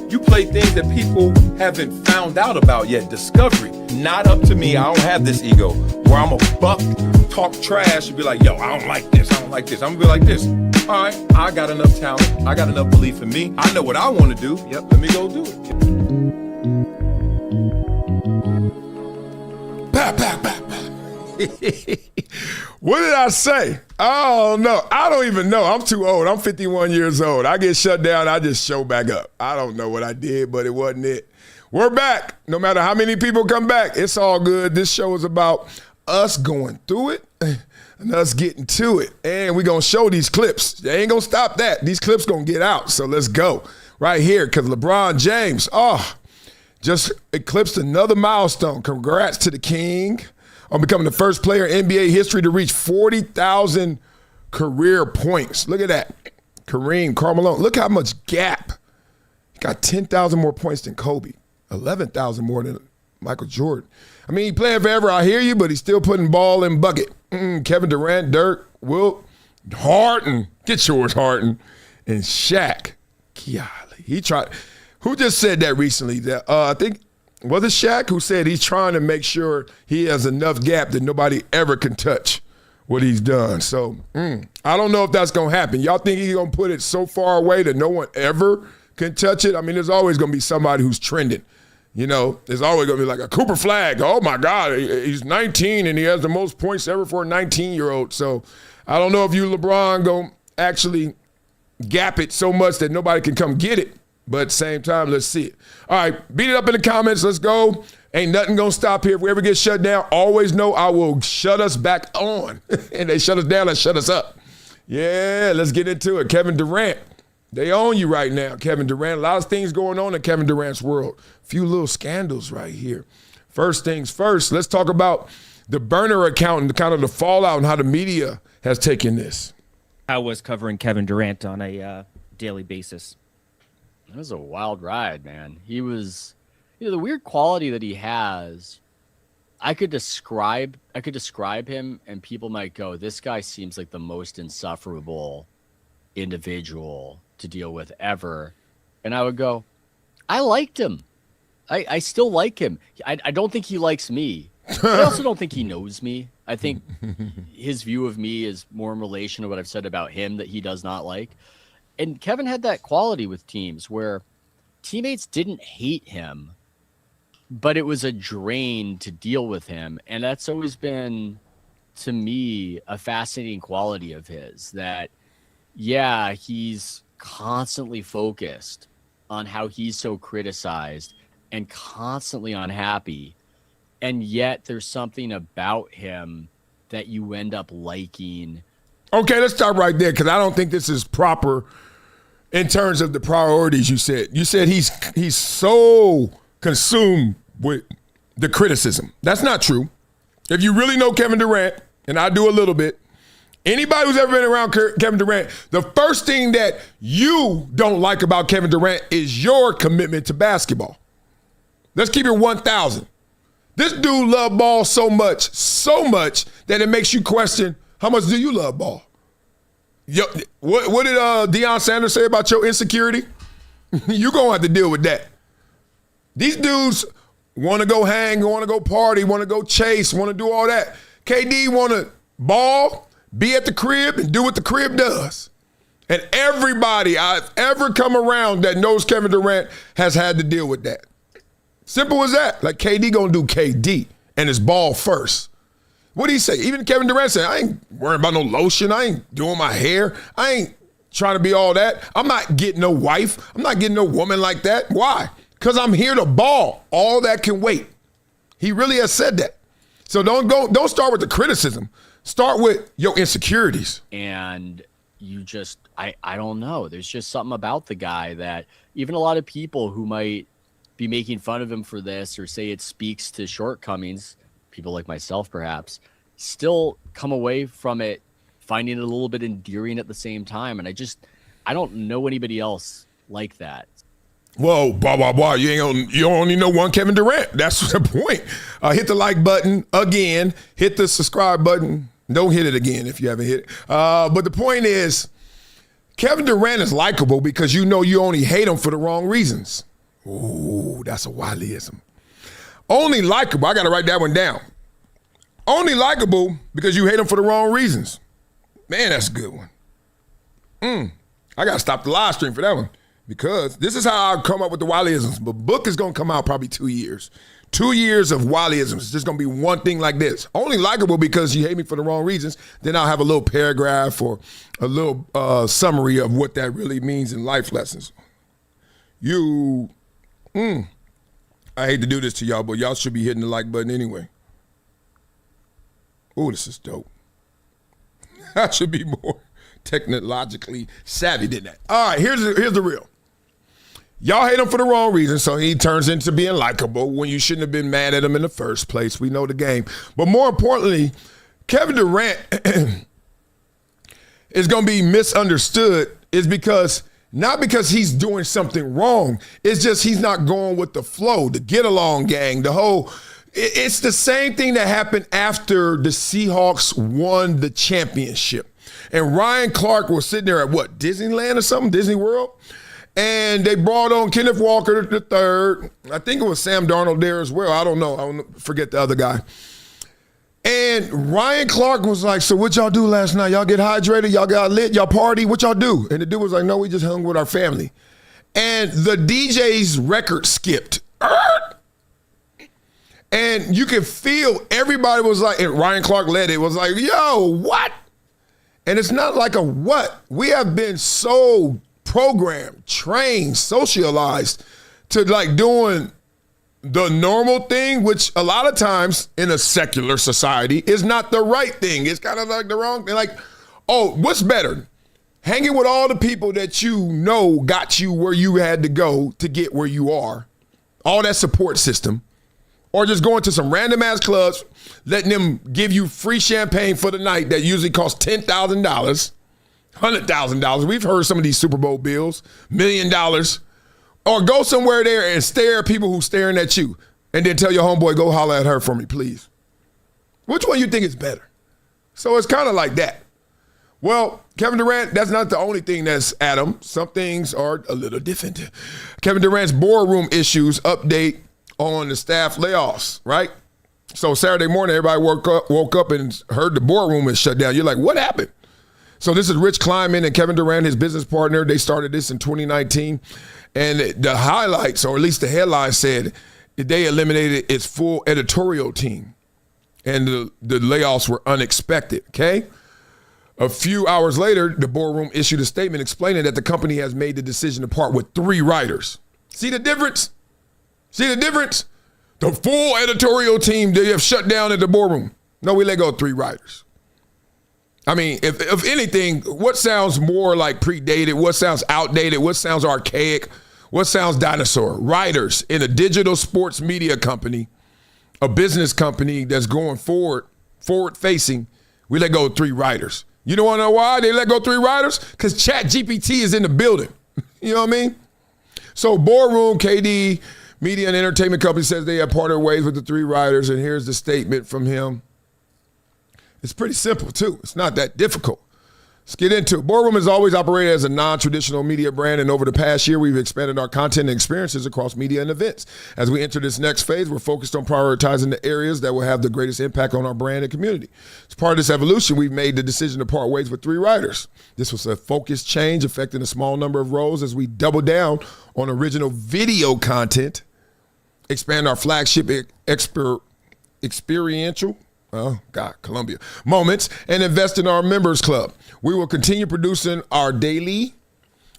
You play things that people haven't found out about yet. Discovery. Not up to me. I don't have this ego where I'm a buck, talk trash, and be like, yo, I don't like this. I don't like this. I'm gonna be like this. All right, I got enough talent. I got enough belief in me. I know what I want to do. Yep, let me go do it. What did I say? Oh, no. I don't even know. I'm too old. I'm 51 years old. I get shut down. I just show back up. I don't know what I did, but it wasn't it. We're back. No matter how many people come back, it's all good. This show is about us going through it and us getting to it. And we're going to show these clips. They ain't going to stop that. These clips going to get out. So let's go right here because LeBron James, just eclipsed another milestone. Congrats to the king on becoming the first player in NBA history to reach 40,000 career points. Look at that. Kareem, Carmelo. Look how much gap. He got 10,000 more points than Kobe, 11,000 more than Michael Jordan. I mean, he playing forever, I hear you, but he's still putting ball in bucket. Kevin Durant, Dirk, Wilt, Harden. Get yours, Harden. And Shaq. Golly. He tried. Who just said that recently? That I think, was it Shaq who said he's trying to make sure he has enough gap that nobody ever can touch what he's done. So I don't know if that's going to happen. Y'all think he's going to put it so far away that no one ever can touch it? I mean, there's always going to be somebody who's trending. You know, there's always going to be like a Cooper Flag. Oh, my God, he's 19 and he has the most points ever for a 19-year-old. So I don't know if you, LeBron, going to actually gap it so much that nobody can come get it. But at the same time, let's see it. All right, beat it up in the comments. Let's go. Ain't nothing going to stop here. If we ever get shut down, always know I will shut us back on. And they shut us down, let's shut us up. Yeah, let's get into it. Kevin Durant. They own you right now, Kevin Durant. A lot of things going on in Kevin Durant's world. A few little scandals right here. First things first, let's talk about the burner account and kind of the fallout and how the media has taken this. I was covering Kevin Durant on a daily basis. It was a wild ride, man. He was, the weird quality that he has. I could describe him, and people might go, "This guy seems like the most insufferable individual to deal with ever." And I would go, "I liked him. I still like him. I don't think he likes me. I also don't think he knows me. I think his view of me is more in relation to what I've said about him that he does not like." And Kevin had that quality with teams where teammates didn't hate him, but it was a drain to deal with him. And that's always been, to me, a fascinating quality of his, that, yeah, he's constantly focused on how he's so criticized and constantly unhappy. And yet there's something about him that you end up liking. Okay, let's stop right there because I don't think this is proper in terms of the priorities you said. You said he's so consumed with the criticism. That's not true. If you really know Kevin Durant, and I do a little bit, anybody who's ever been around Kevin Durant, the first thing that you don't like about Kevin Durant is your commitment to basketball. Let's keep it 1,000. This dude loves ball so much that it makes you question, how much do you love ball? Yo, what did Deion Sanders say about your insecurity? You're going to have to deal with that. These dudes want to go hang, want to go party, want to go chase, want to do all that. KD want to ball, be at the crib, and do what the crib does. And everybody I've ever come around that knows Kevin Durant has had to deal with that. Simple as that. Like, KD going to do KD, and it's ball first. What did he say? Even Kevin Durant said, I ain't worrying about no lotion. I ain't doing my hair. I ain't trying to be all that. I'm not getting no wife. I'm not getting no woman like that. Why? Because I'm here to ball. All that can wait. He really has said that. So don't start with the criticism. Start with your insecurities. And you just, I don't know. There's just something about the guy that even a lot of people who might be making fun of him for this or say it speaks to shortcomings, people like myself perhaps, still come away from it finding it a little bit endearing at the same time. And I don't know anybody else like that. Whoa, blah, blah, blah. You only know one Kevin Durant. That's the point. Hit the like button again. Hit the subscribe button. Don't hit it again if you haven't hit it. But the point is, Kevin Durant is likable because you know you only hate him for the wrong reasons. Ooh, that's a Wileyism. Only likable, I got to write that one down. Only likable because you hate them for the wrong reasons. Man, that's a good one. I got to stop the live stream for that one because this is how I come up with the Wileyisms. But book is going to come out probably 2 years. 2 years of Wileyisms. It's just going to be one thing like this. Only likable because you hate me for the wrong reasons. Then I'll have a little paragraph or a little summary of what that really means in life lessons. I hate to do this to y'all, but y'all should be hitting the like button anyway. Ooh, this is dope. I should be more technologically savvy than that. All right, here's the real. Y'all hate him for the wrong reason, so he turns into being likable when you shouldn't have been mad at him in the first place. We know the game. But more importantly, Kevin Durant is going to be misunderstood is because not because he's doing something wrong. It's just he's not going with the flow, the get along gang, the whole. It's the same thing that happened after the Seahawks won the championship. And Ryan Clark was sitting there at what, Disneyland or something, Disney World? And they brought on Kenneth Walker III. I think it was Sam Darnold there as well. I don't know. I forget the other guy. And Ryan Clark was like, so what y'all do last night? Y'all get hydrated? Y'all got lit? Y'all party? What y'all do? And the dude was like, no, we just hung with our family. And the DJ's record skipped. And you could feel everybody was like, and Ryan Clark led it, was like, yo, what? And it's not like a what. We have been so programmed, trained, socialized to like doing the normal thing, which a lot of times in a secular society is not the right thing. It's kind of like the wrong thing. Like, oh, what's better? Hanging with all the people that you know got you where you had to go to get where you are, all that support system, or just going to some random ass clubs, letting them give you free champagne for the night that usually costs $10,000, $100,000. We've heard some of these Super Bowl bills, $1 million. Or go somewhere there and stare at people who staring at you and then tell your homeboy, go holler at her for me, please. Which one you think is better? So it's kind of like that. Well, Kevin Durant, that's not the only thing that's at him. Some things are a little different. Kevin Durant's boardroom issues update on the staff layoffs, right? So Saturday morning, everybody woke up and heard the boardroom is shut down. You're like, what happened? So this is Rich Kleiman and Kevin Durant, his business partner. They started this in 2019. And the highlights, or at least the headline said, they eliminated its full editorial team. And the layoffs were unexpected, okay? A few hours later, the boardroom issued a statement explaining that the company has made the decision to part with 3 writers. See the difference? See the difference? The full editorial team, they have shut down at the boardroom. No, we let go of 3 writers. I mean, if anything, what sounds more like predated, what sounds outdated, what sounds archaic, what sounds dinosaur? Writers in a digital sports media company, a business company that's going forward-facing, we let go of 3 writers. You don't want to know why they let go of 3 writers? Because ChatGPT is in the building. You know what I mean? So Boardroom, KD, Media and Entertainment Company says they have parted ways with the 3 writers, and here's the statement from him. It's pretty simple, too. It's not that difficult. Let's get into it. Boardroom has always operated as a non-traditional media brand, and over the past year, we've expanded our content and experiences across media and events. As we enter this next phase, we're focused on prioritizing the areas that will have the greatest impact on our brand and community. As part of this evolution, we've made the decision to part ways with 3 writers. This was a focused change affecting a small number of roles as we double down on original video content, expand our flagship experiential Columbia moments, and invest in our members club. We will continue producing our daily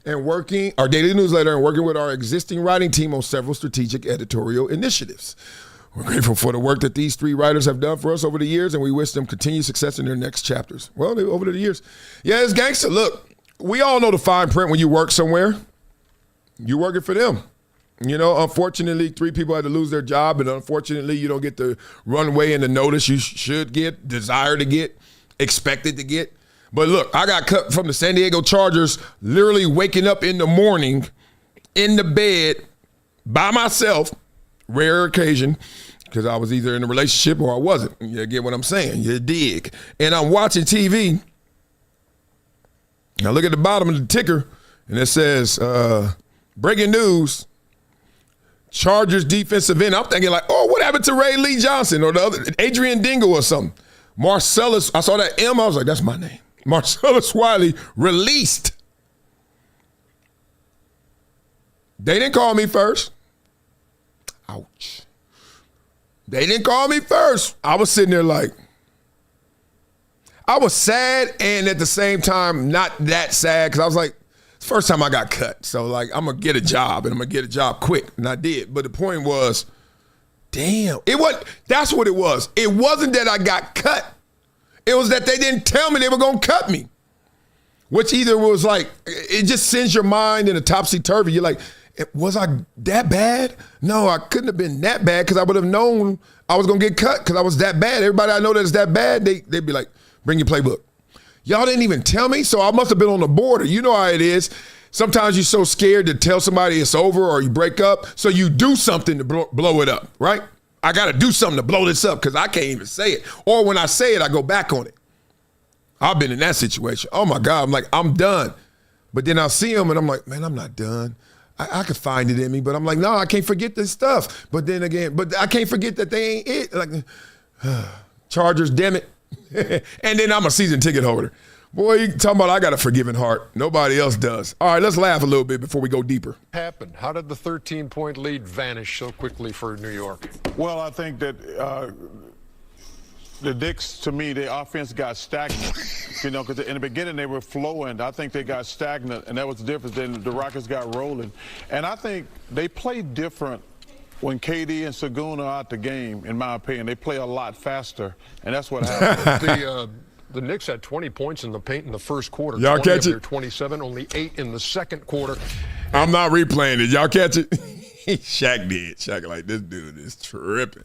newsletter and working with our existing writing team on several strategic editorial initiatives. We're grateful for the work that these 3 writers have done for us over the years, and we wish them continued success in their next chapters. Well, over the years. Yeah, it's gangster. Look, we all know the fine print when you work somewhere. You're working for them. You know, unfortunately, 3 people had to lose their job, and unfortunately, you don't get the runway and the notice you should get, desire to get, expected to get. But look, I got cut from the San Diego Chargers, literally waking up in the morning in the bed by myself, rare occasion, because I was either in a relationship or I wasn't. You get what I'm saying? You dig. And I'm watching TV. Now look at the bottom of the ticker, and it says, breaking news. Chargers defensive end. I'm thinking like, oh, what happened to Ray Lee Johnson or the other Adrian Dingle or something? Marcellus, I saw that M, I was like, that's my name. Marcellus Wiley released. They didn't call me first. Ouch. They didn't call me first. I was sitting there like, I was sad and at the same time not that sad because I was like, it's the first time I got cut. So like, I'm going to get a job and I'm going to get a job quick. And I did. But the point was, damn, that's what it was. It wasn't that I got cut. It was that they didn't tell me they were going to cut me. Which either was like, it just sends your mind in a topsy-turvy. You're like, was I that bad? No, I couldn't have been that bad because I would have known I was going to get cut because I was that bad. Everybody I know that's that bad, they'd be like, bring your playbook. Y'all didn't even tell me, so I must have been on the border. You know how it is. Sometimes you're so scared to tell somebody it's over or you break up, so you do something to blow it up, right? I got to do something to blow this up because I can't even say it. Or when I say it, I go back on it. I've been in that situation. Oh, my God. I'm like, I'm done. But then I'll see them, and I'm like, man, I'm not done. I could find it in me, but I'm like, no, I can't forget this stuff. But then again, I can't forget that they ain't it. Like, Chargers, damn it. And then I'm a season ticket holder. Boy, you talking about I got a forgiving heart. Nobody else does. All right, let's laugh a little bit before we go deeper. Happened? How did the 13-point lead vanish so quickly for New York? Well, I think that the Knicks, to me, the offense got stagnant. You know, because in the beginning they were flowing. I think they got stagnant, and that was the difference. Then the Rockets got rolling. And I think they play different when KD and Sagoon are out the game, in my opinion. They play a lot faster, and that's what happened. The Knicks had 20 points in the paint in the first quarter. Y'all 20 catch of their it? 27, only 8 in the second quarter. I'm not replaying it. Y'all catch it? Shaq did. Shaq like, this dude is tripping.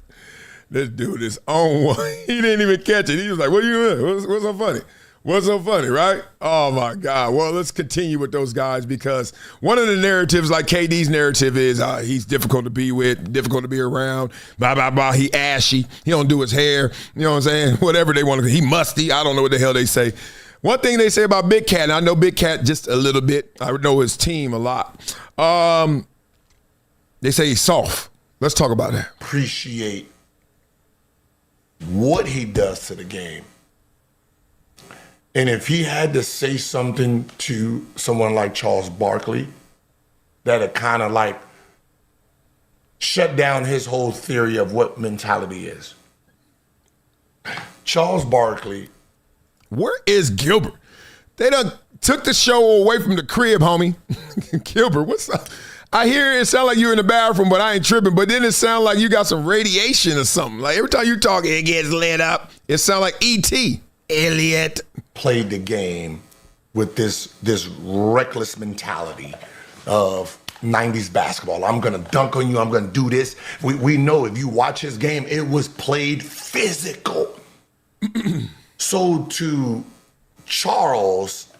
This dude is on one. He didn't even catch it. He was like, what are you doing? What's so funny? What's so funny, right? Oh, my God. Well, let's continue with those guys because one of the narratives, like KD's narrative is he's difficult to be with, difficult to be around, blah, blah, blah. He ashy. He don't do his hair. You know what I'm saying? Whatever they want to. He musty. I don't know what the hell they say. One thing they say about Big Cat, and I know Big Cat just a little bit. I know his team a lot. They say he's soft. Let's talk about that. Appreciate what he does to the game. And if he had to say something to someone like Charles Barkley that'd kind of like shut down his whole theory of what mentality is. Charles Barkley. Where is Gilbert? They done took the show away from the crib, homie. Gilbert, what's up? I hear it sound like you're in the bathroom, but I ain't tripping. But then it sound like you got some radiation or something. Like every time you talk, it gets lit up. It sound like E.T. Elliot. Played the game with this reckless mentality of 90s basketball. I'm going to dunk on you. I'm going to do this. We know if you watch his game, it was played physical. So to Charles,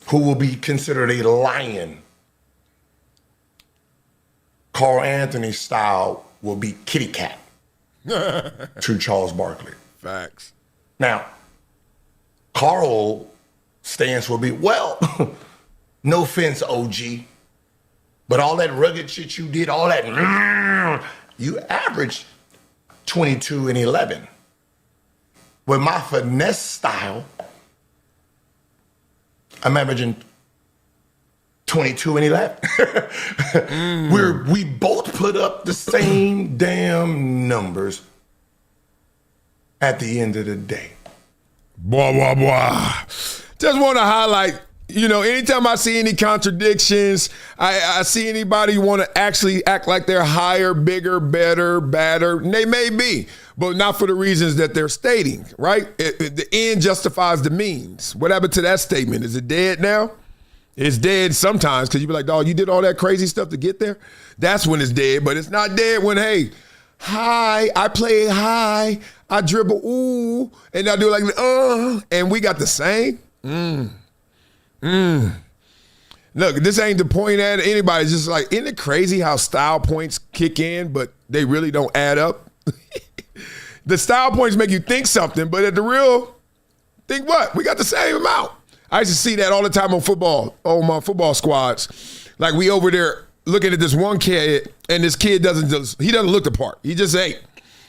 who will be considered a lion, Carl Anthony style will be kitty cat to Charles Barkley. Facts. Now, Carl stance will be, well, no offense, OG, but all that rugged shit you did, all that, you averaged 22 and 11. With my finesse style, I'm averaging 22 and 11. We both put up the same damn numbers at the end of the day. Blah, blah, blah. Just want to highlight, anytime I see any contradictions, I see anybody want to actually act like they're higher, bigger, better, badder. And they may be, but not for the reasons that they're stating, right? The end justifies the means. What happened to that statement? Is it dead now? It's dead sometimes because you be like, dog, you did all that crazy stuff to get there? That's when it's dead, but it's not dead when, hey, high, I play high, I dribble, ooh, and I do like, and we got the same. Look, this ain't the point at anybody. It's just like, isn't it crazy how style points kick in, but they really don't add up? The style points make you think something, but at the real, think what? We got the same amount. I used to see that all the time on my football squads. Like we over there looking at this one kid, and this kid doesn't look the part. He just ain't.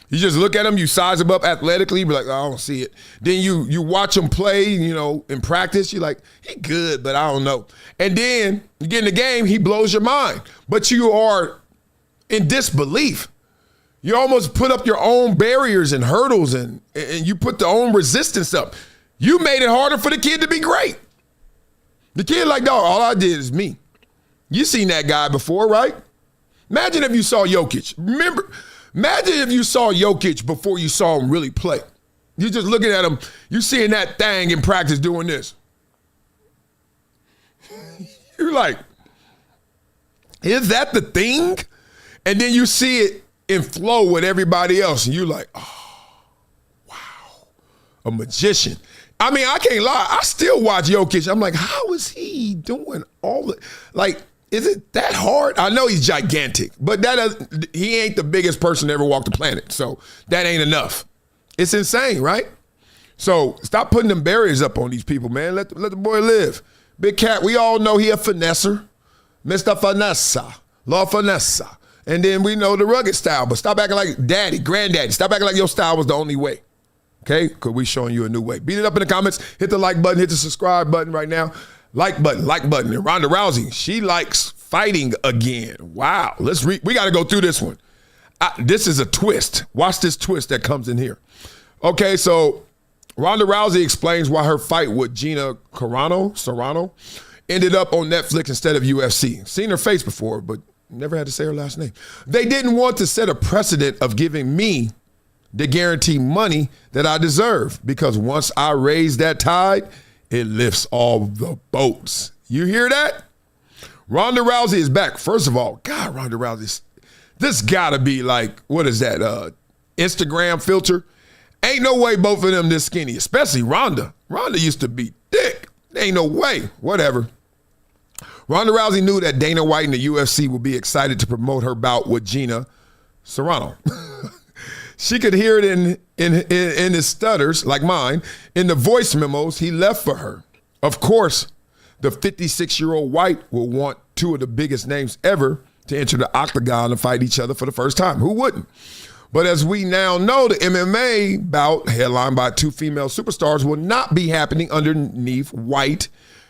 You just look at him, you size him up athletically, be like, oh, I don't see it. Then you watch him play, in practice, you're like, he good, but I don't know. And then you get in the game, he blows your mind. But you are in disbelief. You almost put up your own barriers and hurdles, and you put the own resistance up. You made it harder for the kid to be great. The kid like, dog, all I did is me. You seen that guy before, right? Imagine if you saw Jokic. Imagine if you saw Jokic before you saw him really play. You're just looking at him, you seeing that thing in practice doing this. You're like, is that the thing? And then you see it in flow with everybody else, and you're like, oh, wow, a magician. I mean, I can't lie. I still watch Jokic. I'm like, how is he doing all the, like, is it that hard? I know he's gigantic, but he ain't the biggest person to ever walk the planet, so that ain't enough. It's insane, right? So stop putting them barriers up on these people, man. Let the boy live. Big Cat, we all know he a finesser. Mr. Finessa, Lord Finessa. And then we know the rugged style, but stop acting like daddy, granddaddy. Stop acting like your style was the only way. Okay? Because we showing you a new way. Beat it up in the comments. Hit the like button. Hit the subscribe button right now. Like button. And Ronda Rousey, she likes fighting again. Wow. We got to go through this one. This is a twist. Watch this twist that comes in here. Okay, so Ronda Rousey explains why her fight with Gina Serrano ended up on Netflix instead of UFC. Seen her face before, but never had to say her last name. They didn't want to set a precedent of giving me the guaranteed money that I deserve, because once I raise that tide, it lifts all the boats. You hear that? Ronda Rousey is back. First of all, God, Ronda Rousey, this gotta be like, what is that, Instagram filter? Ain't no way both of them this skinny, especially Ronda. Ronda used to be thick. Ain't no way. Whatever. Ronda Rousey knew that Dana White and the UFC would be excited to promote her bout with Gina Serrano. She could hear it in his stutters, like mine, in the voice memos he left for her. Of course, the 56-year-old White will want two of the biggest names ever to enter the octagon and fight each other for the first time. Who wouldn't? But as we now know, the MMA bout, headlined by two female superstars, will not be happening underneath White,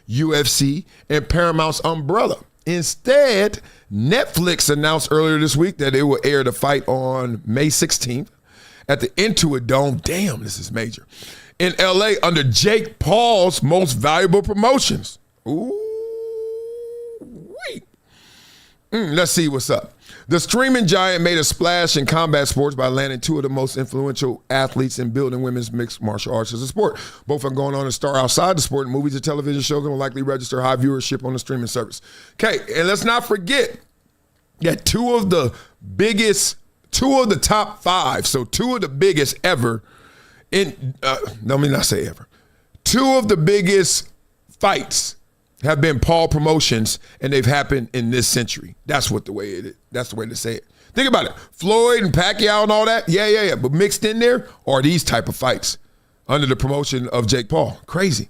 UFC, and Paramount's umbrella. Instead, Netflix announced earlier this week that it will air the fight on May 16th at the Intuit Dome. Damn, this is major. In LA under Jake Paul's Most Valuable Promotions. Ooh, wait. Let's see what's up. The streaming giant made a splash in combat sports by landing two of the most influential athletes in building women's mixed martial arts as a sport. Both are going on to star outside the sport in movies and television shows and will likely register high viewership on the streaming service. Okay, and let's not forget that two of the top five, so two of the biggest ever let me not say ever. Two of the biggest fights have been Paul promotions, and they've happened in this century. That's the way to say it. Think about it. Floyd and Pacquiao and all that. Yeah. But mixed in there are these type of fights under the promotion of Jake Paul. Crazy.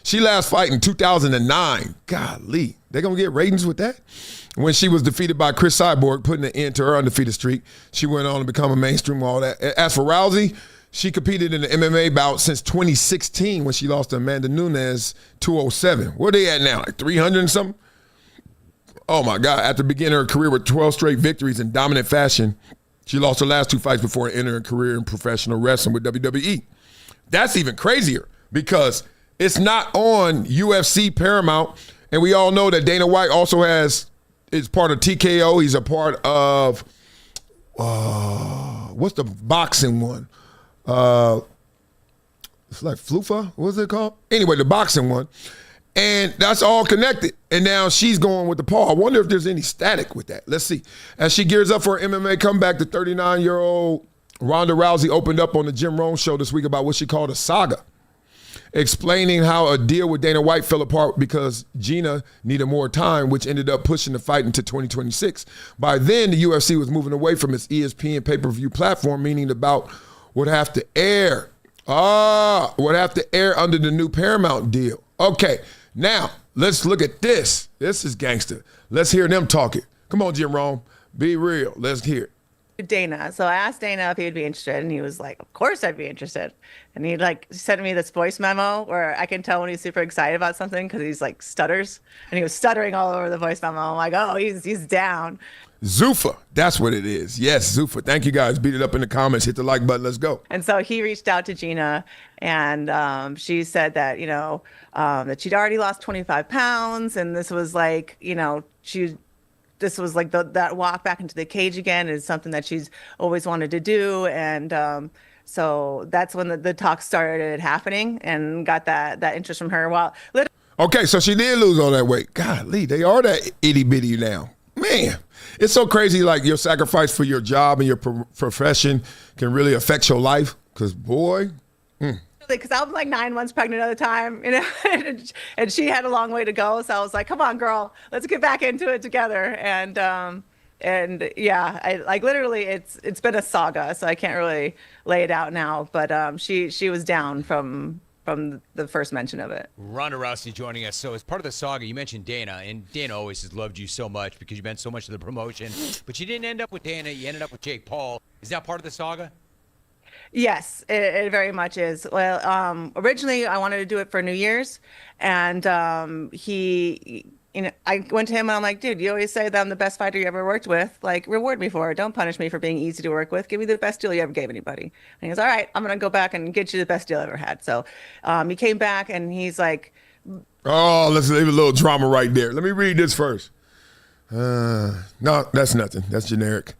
She last fight in 2009. Golly. They're going to get ratings with that? When she was defeated by Chris Cyborg, putting an end to her undefeated streak. She went on to become a mainstream and all that. As for Rousey, she competed in the MMA bout since 2016 when she lost to Amanda Nunes 207. Where they at now? Like 300 and something? Oh my God. After beginning her career with 12 straight victories in dominant fashion, she lost her last two fights before entering a career in professional wrestling with WWE. That's even crazier because it's not on UFC Paramount, and we all know that Dana White also is part of TKO. He's a part of, what's the boxing one? It's like Flufa, what's it called? Anyway, the boxing one. And that's all connected. And now she's going with the Paul. I wonder if there's any static with that. Let's see. As she gears up for her MMA comeback, the 39-year-old Ronda Rousey opened up on the Jim Rome show this week about what she called a saga, explaining how a deal with Dana White fell apart because Gina needed more time, which ended up pushing the fight into 2026. By then, the UFC was moving away from its ESPN pay-per-view platform, meaning the bout would have to air under the new Paramount deal. Okay, now let's look at this. This is gangster. Let's hear them talk it. Come on, Jim Rome. Be real. Let's hear it. Dana. So I asked Dana if he would be interested, and he was like, "Of course I'd be interested." And he like sent me this voice memo where I can tell when he's super excited about something because he's like stutters, and he was stuttering all over the voice memo. I'm like, "Oh, he's down." Zuffa. That's what it is. Yes, Zuffa. Thank you guys. Beat it up in the comments. Hit the like button. Let's go. And so he reached out to Gina, and she said that that she'd already lost 25 pounds, and this was like this was like that walk back into the cage again is something that she's always wanted to do. And so that's when the talk started happening and got that interest from her. Okay, so she did lose all that weight. Golly, they are that itty bitty now. Man, it's so crazy. Like your sacrifice for your job and your profession can really affect your life. Because boy. Because I was like 9 months pregnant at the time, and she had a long way to go. So I was like, "Come on, girl, let's get back into it together." And yeah, I like literally, it's been a saga. So I can't really lay it out now. But she was down from the first mention of it. Ronda Rousey joining us. So as part of the saga, you mentioned Dana, and Dana always has loved you so much because you meant so much to the promotion. But you didn't end up with Dana. You ended up with Jake Paul. Is that part of the saga? Yes, it very much is. Well, originally I wanted to do it for New Year's, and I went to him and I'm like, "Dude, you always say that I'm the best fighter you ever worked with. Like, reward me for it. Don't punish me for being easy to work with. Give me the best deal you ever gave anybody." And he goes, "All right, I'm gonna go back and get you the best deal I ever had." So he came back and he's like, "Oh, let's leave a little drama right there. Let me read this first." No, that's nothing. That's generic.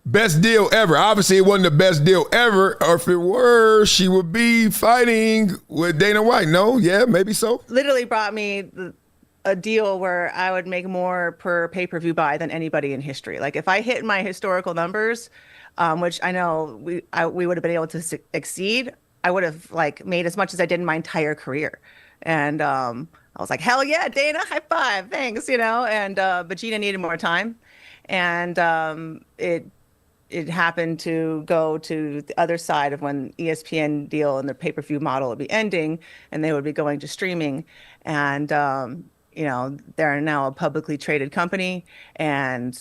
Best deal ever. Obviously, it wasn't the best deal ever, or if it were, she would be fighting with Dana White. No? Yeah, maybe so. Literally brought me a deal where I would make more per pay-per-view buy than anybody in history. Like if I hit my historical numbers, which I know we would have been able to exceed, I would have like made as much as I did in my entire career. And I was like, "Hell yeah, Dana, high five, thanks," And but Gina needed more time, and it happened to go to the other side of when ESPN deal and the pay-per-view model would be ending, and they would be going to streaming. And they're now a publicly traded company, and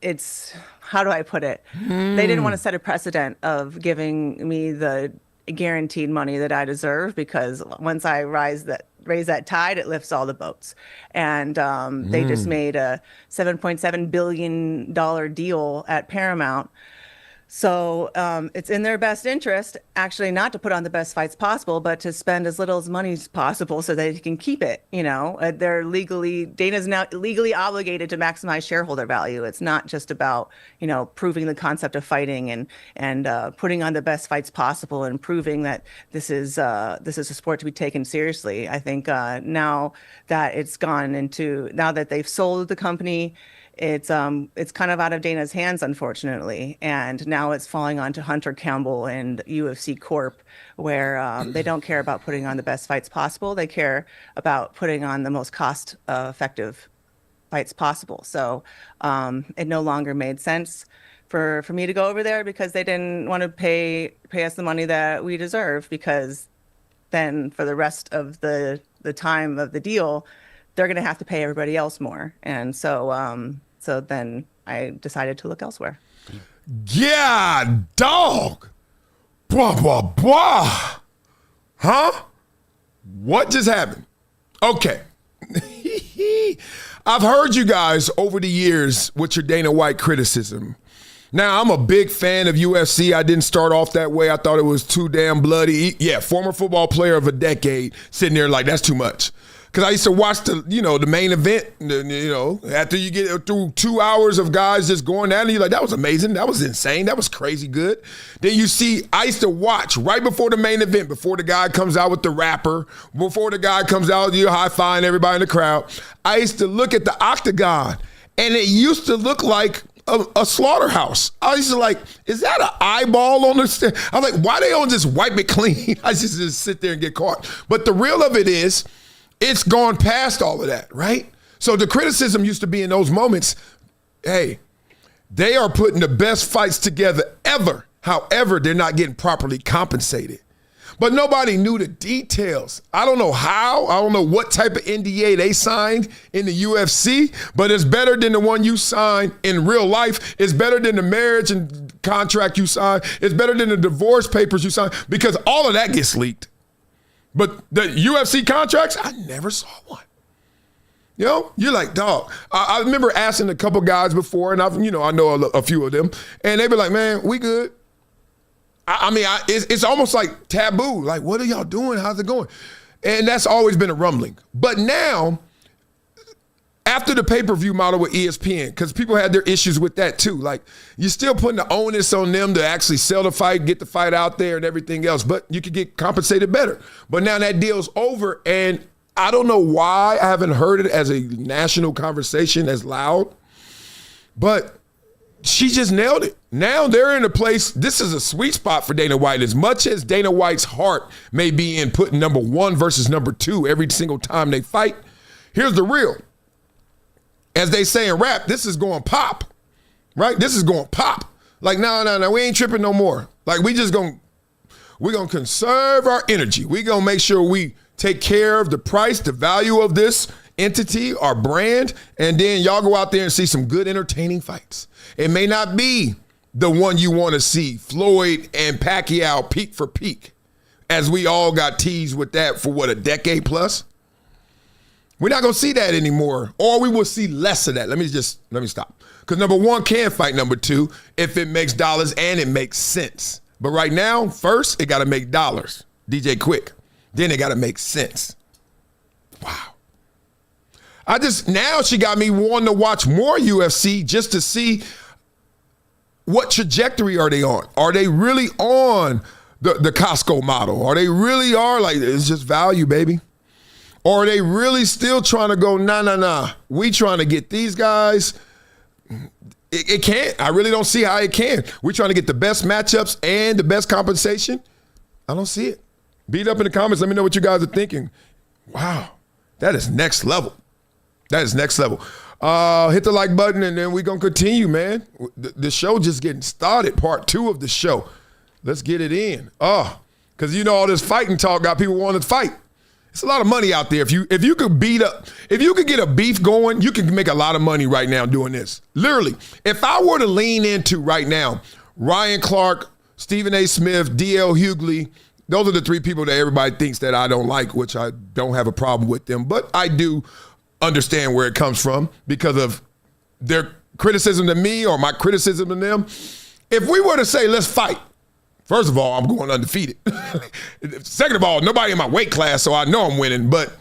it's how do I put it? They didn't want to set a precedent of giving me the guaranteed money that I deserve, because once I raise that tide, it lifts all the boats. And they just made a $7.7 billion deal at Paramount. So it's in their best interest, actually, not to put on the best fights possible, but to spend as little as money as possible so they can keep it. Dana's now legally obligated to maximize shareholder value. It's not just about, proving the concept of fighting and putting on the best fights possible and proving that this is a sport to be taken seriously. I think now that now that they've sold the company, it's kind of out of Dana's hands, unfortunately, and now it's falling onto Hunter Campbell and UFC Corp, where they don't care about putting on the best fights possible. They care about putting on the most cost-effective fights possible. So it no longer made sense for me to go over there, because they didn't want to pay us the money that we deserve, because then for the rest of the time of the deal, they're going to have to pay everybody else more. And so then I decided to look elsewhere. Yeah, dog. Blah, blah, blah. Huh? What just happened? Okay. I've heard you guys over the years with your Dana White criticism. Now, I'm a big fan of UFC. I didn't start off that way. I thought it was too damn bloody. Yeah, former football player of a decade, sitting there like, that's too much. Because I used to watch the main event, after you get through 2 hours of guys just going at it, you're like, that was amazing. That was insane. That was crazy good. Then I used to watch right before the main event, before the guy comes out with the rapper, before the guy comes out, you high-fiving everybody in the crowd. I used to look at the octagon, and it used to look like a slaughterhouse. I used to like, is that an eyeball on the stand? I was like, why they don't just wipe it clean? I just sit there and get caught. But the real of it is, it's gone past all of that, right? So the criticism used to be in those moments, hey, they are putting the best fights together ever. However, they're not getting properly compensated. but nobody knew the details. I don't know how. I don't know what type of NDA they signed in the UFC, but it's better than the one you signed in real life. It's better than the marriage and contract you signed. It's better than the divorce papers you signed, because all of that gets leaked. But the UFC contracts, I never saw one. You know, you're like, dog. I remember asking a couple guys before, and I know a few of them, and they be like, man, we good. It's almost like taboo. Like, what are y'all doing? How's it going? And that's always been a rumbling. But now, after the pay-per-view model with ESPN, because people had their issues with that too. Like, you're still putting the onus on them to actually sell the fight, get the fight out there and everything else, but you could get compensated better. But now that deal's over, and I don't know why I haven't heard it as a national conversation as loud, but she just nailed it. Now they're in a place, this is a sweet spot for Dana White. As much as Dana White's heart may be in putting number 1 versus number 2 every single time they fight, here's the real. As they say in rap, this is going pop, right? This is going pop. Like, no, we ain't tripping no more. Like, we're going to conserve our energy. We're going to make sure we take care of the price, the value of this entity, our brand, and then y'all go out there and see some good, entertaining fights. It may not be the one you want to see, Floyd and Pacquiao peak for peak, as we all got teased with that for, a decade plus? We're not going to see that anymore, or we will see less of that. Let me stop. Because number 1 can fight number 2 if it makes dollars and it makes sense. But right now, first, it got to make dollars. DJ Quick. Then it got to make sense. Wow. Now she got me wanting to watch more UFC just to see what trajectory are they on. Are they really on the Costco model? Are they really like, it's just value, baby? Or are they really still trying to go, nah. We trying to get these guys. It can't. I really don't see how it can. We're trying to get the best matchups and the best compensation. I don't see it. Beat up in the comments. Let me know what you guys are thinking. Wow. That is next level. Hit the like button, and then we're going to continue, man. The show just getting started. Part 2 of the show. Let's get it in. Because all this fighting talk got people wanting to fight. It's a lot of money out there. If you could get a beef going, you can make a lot of money right now doing this. Literally, if I were to lean into right now, Ryan Clark, Stephen A. Smith, D.L. Hughley, those are the 3 people that everybody thinks that I don't like, which I don't have a problem with them, but I do understand where it comes from because of their criticism to me or my criticism to them. If we were to say, let's fight, first of all, I'm going undefeated. Second of all, nobody in my weight class, so I know I'm winning, but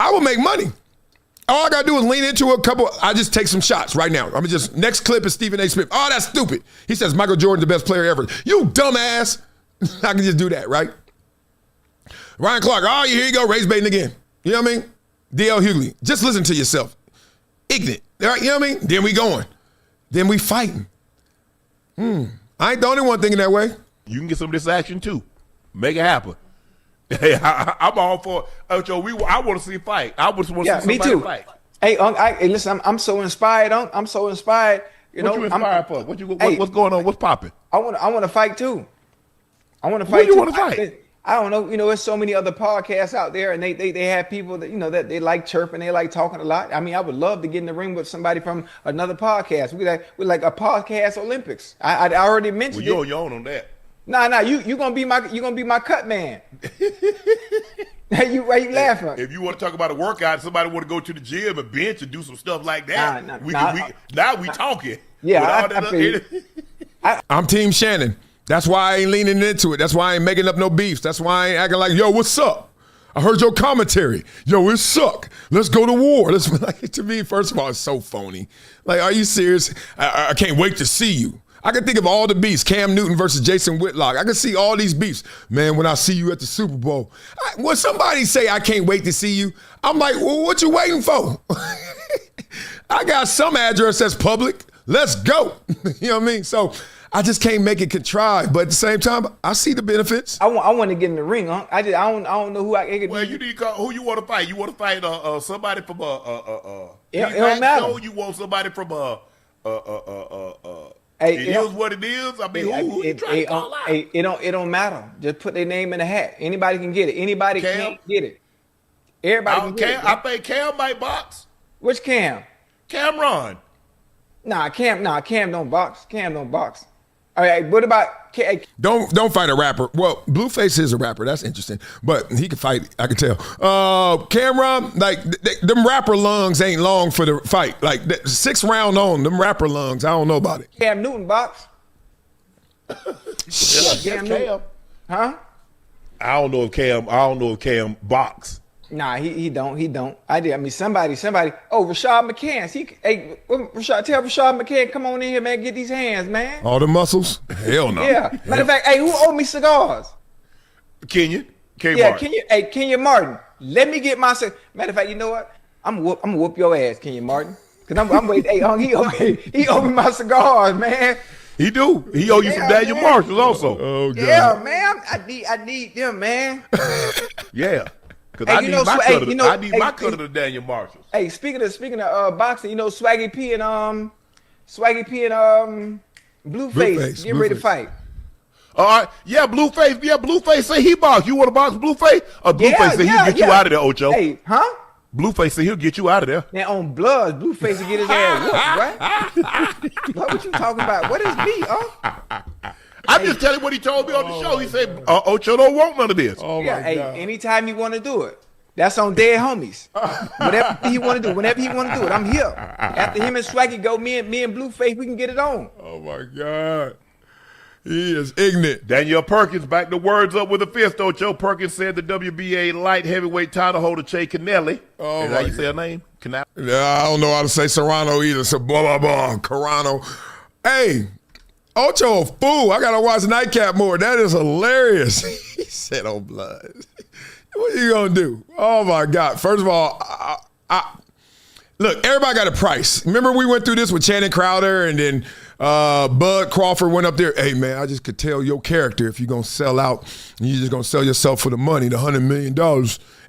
I will make money. All I got to do is lean into a couple. I just take some shots right now. Next clip is Stephen A. Smith. Oh, that's stupid. He says Michael Jordan's the best player ever. You dumbass. I can just do that, right? Ryan Clark, here you go, race baiting again. You know what I mean? D.L. Hughley, just listen to yourself. Ignorant, right? You know what I mean? Then we going. Then we fighting. I ain't the only one thinking that way. You can get some of this action too. Make it happen. Hey, I'm all for Joe. I want to see a fight. I just want to see somebody fight. Hey, listen, I'm so inspired. I'm so inspired. What you inspired for? What's going on? What's popping? I want to fight too. I want to fight. What do you want to fight? I don't know. There's so many other podcasts out there, and they have people that that they like chirping, they like talking a lot. I mean, I would love to get in the ring with somebody from another podcast. We're like a podcast Olympics. I already mentioned. Well, you're on that. Nah. You gonna be my cut man. Why you laughing? If you want to talk about a workout, somebody want to go to the gym and bench and do some stuff like that. Now we talking. Yeah, I'm Team Shannon. That's why I ain't leaning into it. That's why I ain't making up no beefs. That's why I ain't acting like, yo, what's up? I heard your commentary. Yo, it suck. Let's go to war. To me, first of all, it's so phony. Like, are you serious? I can't wait to see you. I can think of all the beefs. Cam Newton versus Jason Whitlock. I can see all these beefs. Man, when I see you at the Super Bowl. When somebody say, I can't wait to see you, I'm like, well, what you waiting for? I got some address that's public. Let's go. You know what I mean? So I just can't make it contrived, but at the same time, I see the benefits. I want to get in the ring, huh? I don't know who I could. Well, you need to call, who you want to fight. You want to fight somebody from it don't matter. Show? You want somebody from Hey, It is what it is. I mean, who you trying to call out? It don't matter. Just put their name in the hat. Anybody can get it. Anybody can get it. Everybody can get it. I think Cam might box. Which Cam? Cameron. Cam don't box. Cam don't box. All right, what about Don't fight a rapper. Well, Blueface is a rapper. That's interesting, but he can fight. I can tell. Cameron, like them rapper lungs ain't long for the fight. Like 6 round on them rapper lungs. I don't know about it. Cam Newton box? Cam Newton. Huh? I don't know if Cam box. Nah, he don't. I mean, somebody. Oh, Rashad McCann. Tell Rashad McCann, come on in here, man. Get these hands, man. All the muscles? Hell no. Yeah. Matter of fact, hey, who owe me cigars? Kenyon. Martin. Kenyon Martin. Let me get my Matter of fact, you know what? I'm gonna whoop your ass, Kenyon Martin. Cause I'm waiting. Hey, he owe me my cigars, man. He do. He owe you some Daniel Marshalls also. Oh, God. Yeah, man. I need them, man. Yeah. Because Hey, I need my cut of the Daniel Marshalls. Hey, speaking of boxing, you know Swaggy P and Blueface getting ready to fight. All right. Yeah, Blueface. Yeah, Blueface say he box. You want to box Blueface? Or Blueface say he'll get you out of there, Ocho. Hey, huh? Blueface say he'll get you out of there. Now on Bloods, Blueface will get his ass whooped, what? What you talking about? What is me, I'm just telling you what he told me on the show. He said, Ocho don't want none of this. Oh, my God. Anytime you want to do it. That's on Dead Homies. Whatever he want to do, whenever he want to do it, I'm here. After him and Swaggy go, me and Blueface, we can get it on. Oh, my God. He is ignorant. Daniel Perkins back the words up with a fist. Ocho Perkins said the WBA light heavyweight title holder Che Canelli. Oh, is that how you say her name? Canelli? Yeah, I don't know how to say Serrano either. So blah, blah, blah. Carano. Hey, Ocho a fool. I got to watch Nightcap more. That is hilarious. He said, oh, blood. What are you going to do? Oh, my God. First of all, look, everybody got a price. Remember we went through this with Channing Crowder and then Bud Crawford went up there. Hey, man, I just could tell your character if you're going to sell out and you're just going to sell yourself for the money, the $100 million.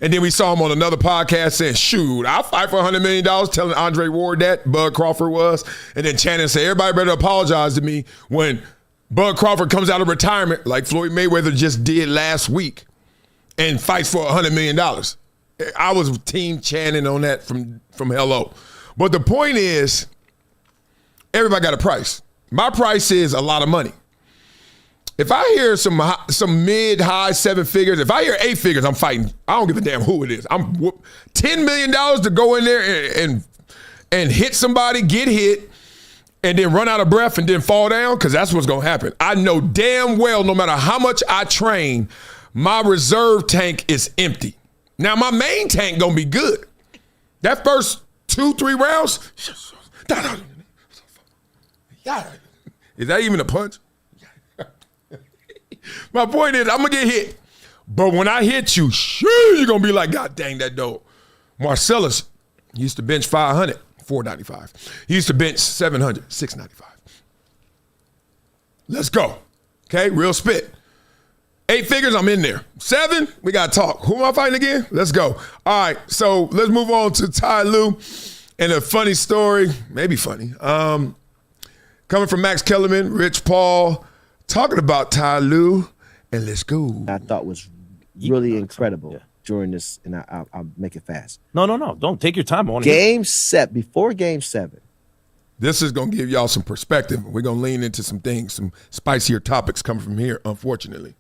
And then we saw him on another podcast saying, shoot, I'll fight for $100 million, telling Andre Ward that, Bud Crawford was. And then Channing said, everybody better apologize to me when Bud Crawford comes out of retirement like Floyd Mayweather just did last week and fights for $100 million. I was team Channing on that from hello. But the point is, everybody got a price. My price is a lot of money. If I hear some mid-high 7 figures, if I hear 8 figures, I'm fighting. I don't give a damn who it is. I'm $10 million to go in there and hit somebody, get hit, and then run out of breath and then fall down, because that's what's going to happen. I know damn well no matter how much I train, my reserve tank is empty. Now, my main tank going to be good. That first 2-3 rounds, is that even a punch? My point is, I'm going to get hit. But when I hit you, you're going to be like, God dang, that dope. Marcellus, he used to bench 500, $495. He used to bench 700, $695. Let's go. Okay, real spit. 8 figures, I'm in there. 7, we got to talk. Who am I fighting again? Let's go. All right, so let's move on to Ty Lue and a funny story, maybe funny. Coming from Max Kellerman, Rich Paul, talking about Ty Lue, and let's go. I thought was really incredible during this, and I'll make it fast. No. Don't take your time on it. Before Game 7. This is going to give y'all some perspective. We're going to lean into some things, some spicier topics coming from here, unfortunately.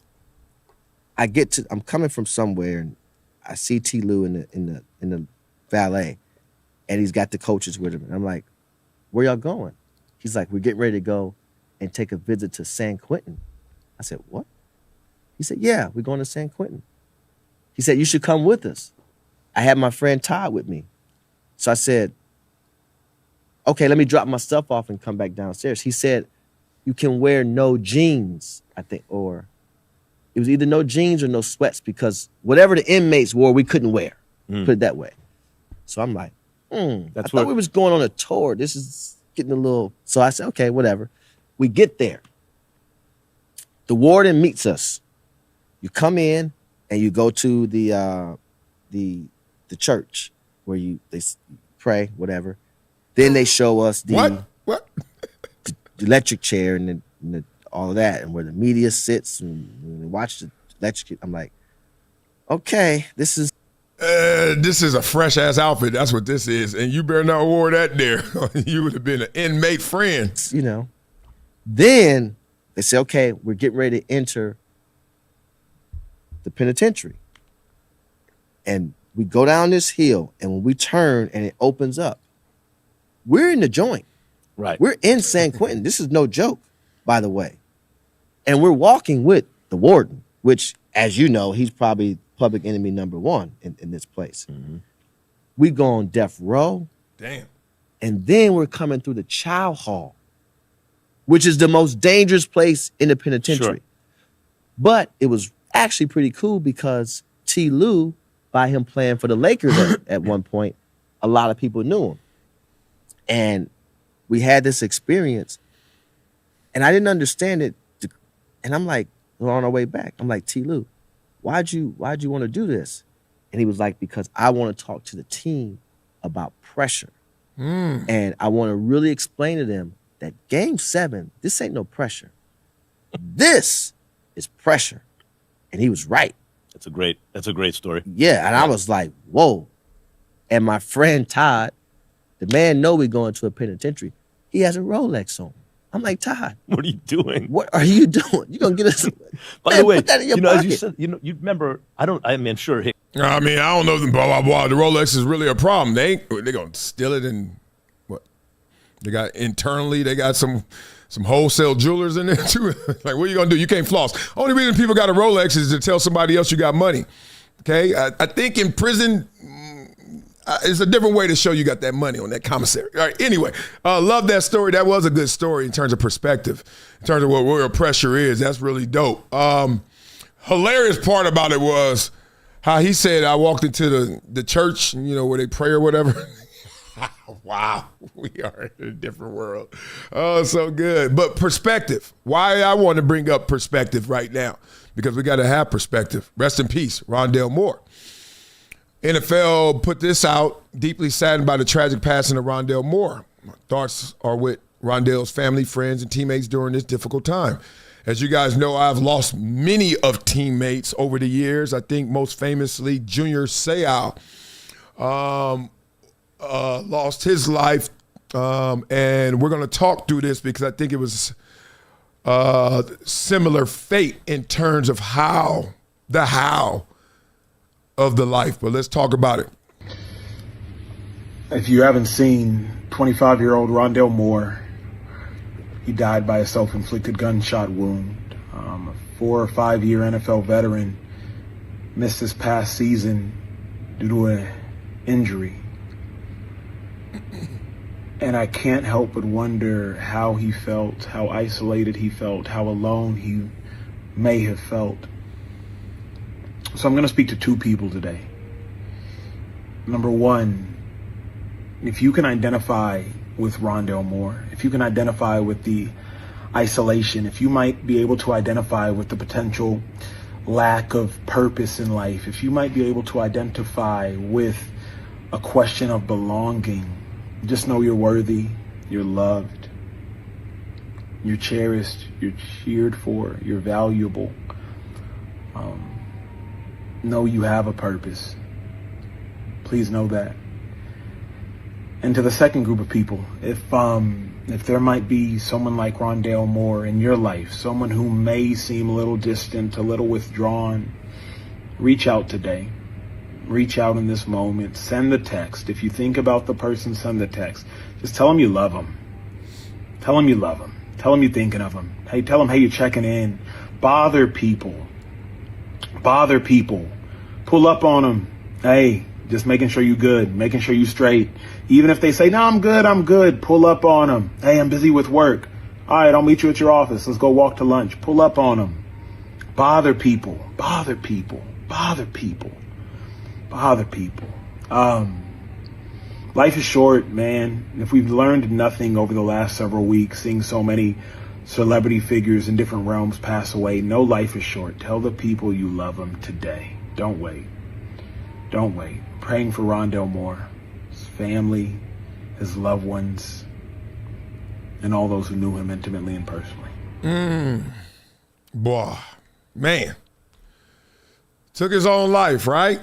I'm coming from somewhere, and I see T. Lue in the valet, and he's got the coaches with him. And I'm like, where y'all going? He's like, we're getting ready to go and take a visit to San Quentin. I said, what? He said, yeah, we're going to San Quentin. He said, you should come with us. I had my friend Todd with me. So I said, okay, let me drop my stuff off and come back downstairs. He said, you can wear no jeans, I think, or it was either no jeans or no sweats, because whatever the inmates wore, we couldn't wear. Put it that way. So I'm like, I thought we was going on a tour. This is getting a little. So I said, okay, whatever. We get there. The warden meets us. You come in and you go to the church where they pray, whatever. Then they show us the electric chair and all of that, and where the media sits and watch the electric. I'm like, okay, this is a fresh ass outfit. That's what this is, and you better not wear that there. You would have been an inmate friend. You know. Then they say, okay, we're getting ready to enter the penitentiary, and we go down this hill, and when we turn and it opens up, we're in the joint. Right. We're in San Quentin. This is no joke, by the way. And we're walking with the warden, which, as you know, he's probably public enemy number one in this place. Mm-hmm. We go on death row. Damn. And then we're coming through the chow hall, which is the most dangerous place in the penitentiary. Sure. But it was actually pretty cool because T. Lue, by him playing for the Lakers at one point, a lot of people knew him. And we had this experience, and I didn't understand it. And I'm like, we're on our way back. I'm like, T. Lue, why'd you want to do this? And he was like, because I want to talk to the team about pressure. And I want to really explain to them that Game 7, this ain't no pressure. This is pressure. And he was right. That's a great story. Yeah, and I was like, whoa. And my friend Todd, the man know we going to a penitentiary, he has a Rolex on. I'm like, Todd, what are you doing? What are you doing? You gonna get us? By the way, put that in your you know, pocket. as you said, you remember. I mean, sure. I mean, I don't know if blah blah blah. The Rolex is really a problem. They gonna steal it and what? They got internally. They got some wholesale jewelers in there too. Like, what are you gonna do? You can't floss. Only reason people got a Rolex is to tell somebody else you got money. Okay, I think in prison. It's a different way to show you got that money on that commissary. All right, anyway, love that story. That was a good story in terms of perspective, in terms of what real pressure is. That's really dope. Hilarious part about it was how he said, I walked into the church, you know, where they pray or whatever. Wow, we are in a different world. Oh, so good. But perspective. Why I want to bring up perspective right now, because we got to have perspective. Rest in peace, Rondale Moore. NFL put this out, deeply saddened by the tragic passing of Rondale Moore. My thoughts are with Rondale's family, friends, and teammates during this difficult time. As you guys know, I've lost many of teammates over the years. I think most famously, Junior Seau lost his life. And we're going to talk through this because I think it was similar fate in terms of how of the life, but let's talk about it. If you haven't seen 25-year-old Rondale Moore, he died by a self-inflicted gunshot wound. A 4 or 5 year NFL veteran missed this past season due to an injury. And I can't help but wonder how he felt, how isolated he felt, how alone he may have felt. So I'm going to speak to two people today. Number one, if you can identify with Rondale Moore, if you can identify with the isolation, if you might be able to identify with the potential lack of purpose in life, if you might be able to identify with a question of belonging, just know you're worthy, you're loved, you're cherished, you're cheered for, you're valuable. Know you have a purpose. Please know that. And to the second group of people, if there might be someone like Rondale Moore in your life, someone who may seem a little distant, a little withdrawn, reach out today. Reach out in this moment. Send the text. If you think about the person, send the text. Just tell them you love them. Tell them you love them. Tell them you're thinking of them. Hey, tell them, hey, you're checking in. Bother people. Bother people. Pull up on them. Hey, just making sure you're good, making sure you're straight. Even if they say, no, I'm good. Pull up on them. Hey, I'm busy with work. All right, I'll meet you at your office. Let's go walk to lunch. Pull up on them. Bother people. Bother people. Bother people. Bother people. Life is short, man. If we've learned nothing over the last several weeks, seeing so many celebrity figures in different realms pass away, know life is short. Tell the people you love them today. Don't wait. Don't wait. Praying for Rondale Moore, his family, his loved ones. and all those who knew him intimately and personally. Boy, man. Took his own life, right?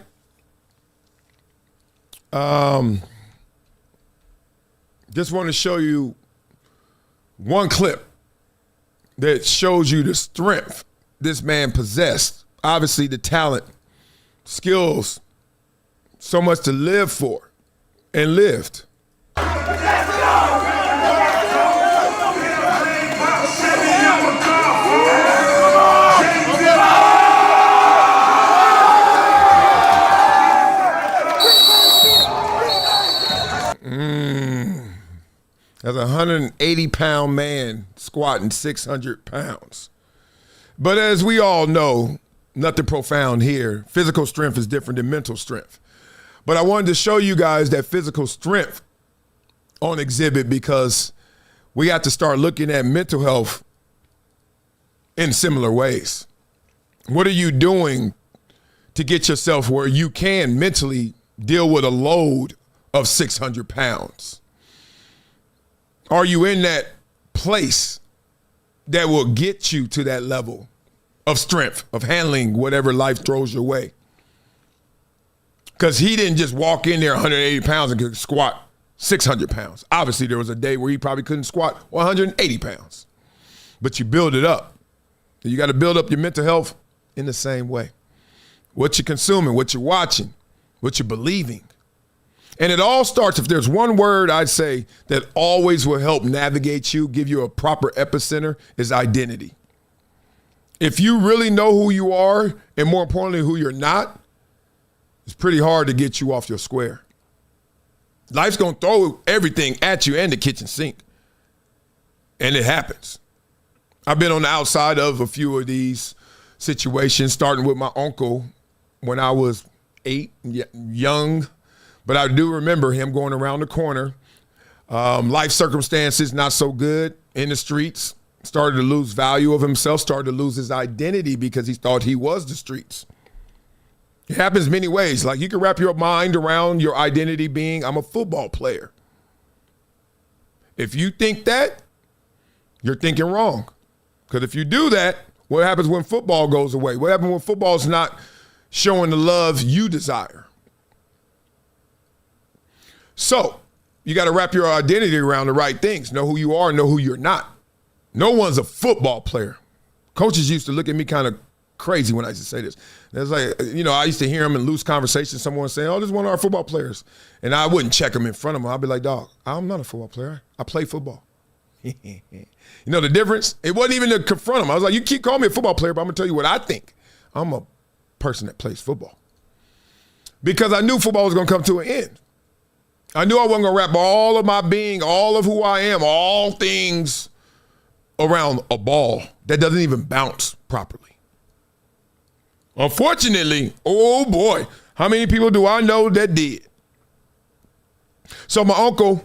Just want to show you one clip that shows you the strength this man possessed. Obviously, the talent, skills, so much to live for, and lived. 180-pound man squatting 600 pounds. But as we all know, nothing profound here. Physical strength is different than mental strength. But I wanted to show you guys that physical strength on exhibit because we have to start looking at mental health in similar ways. What are you doing to get yourself where you can mentally deal with a load of 600 pounds? Are you in that place that will get you to that level of strength, of handling whatever life throws your way? Because he didn't just walk in there 180 pounds and could squat 600 pounds. Obviously, there was a day where he probably couldn't squat 180 pounds. But you build it up. You got to build up your mental health in the same way. What you're consuming, what you're watching, what you're believing. And it all starts, if there's one word I'd say that always will help navigate you, give you a proper epicenter, is identity. If you really know who you are, and more importantly, who you're not, it's pretty hard to get you off your square. Life's going to throw everything at you and the kitchen sink. And it happens. I've been on the outside of a few of these situations, starting with my uncle when I was 8, young. But I do remember him going around the corner. Life circumstances not so good in the streets. Started to lose value of himself, started to lose his identity because he thought he was the streets. It happens many ways. Like you can wrap your mind around your identity being, I'm a football player. If you think that, you're thinking wrong. Because if you do that, what happens when football goes away? What happens when football's not showing the love you desire? So you got to wrap your identity around the right things. Know who you are, know who you're not. No one's a football player. Coaches used to look at me kind of crazy when I used to say this. It's like, you know, I used to hear them in loose conversations, someone saying, oh, this is one of our football players. And I wouldn't check them in front of them. I'd be like, dog, I'm not a football player. I play football. You know the difference? It wasn't even to confront him. I was like, you keep calling me a football player, but I'm going to tell you what I think. I'm a person that plays football. Because I knew football was going to come to an end. I knew I wasn't going to wrap all of my being, all of who I am, all things around a ball that doesn't even bounce properly. Unfortunately, oh boy, how many people do I know that did? So my uncle,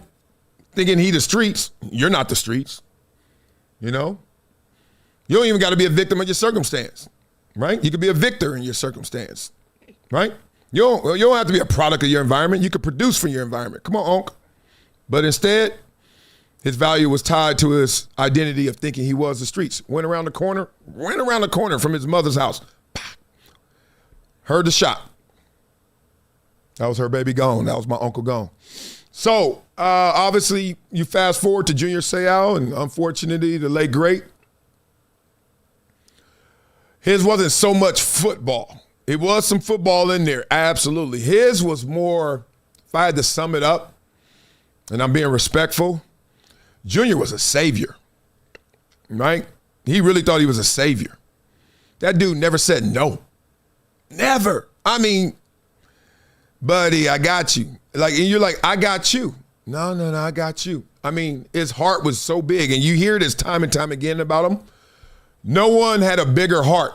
thinking he the streets, you're not the streets. You know? You don't even got to be a victim of your circumstance, right? You could be a victor in your circumstance, right? You don't have to be a product of your environment. You could produce from your environment. Come on, Unc. But instead, his value was tied to his identity of thinking he was the streets. Went around the corner from his mother's house. Heard the shot. That was her baby gone. That was my uncle gone. So, obviously, you fast forward to Junior Seau, and unfortunately, the late great. His wasn't so much football. It was some football in there, absolutely. His was more, if I had to sum it up, and I'm being respectful, Junior was a savior, right? He really thought he was a savior. That dude never said no. Never. I mean, buddy, I got you. Like, and you're like, I got you. No, I got you. I mean, his heart was so big, and you hear this time and time again about him. No one had a bigger heart.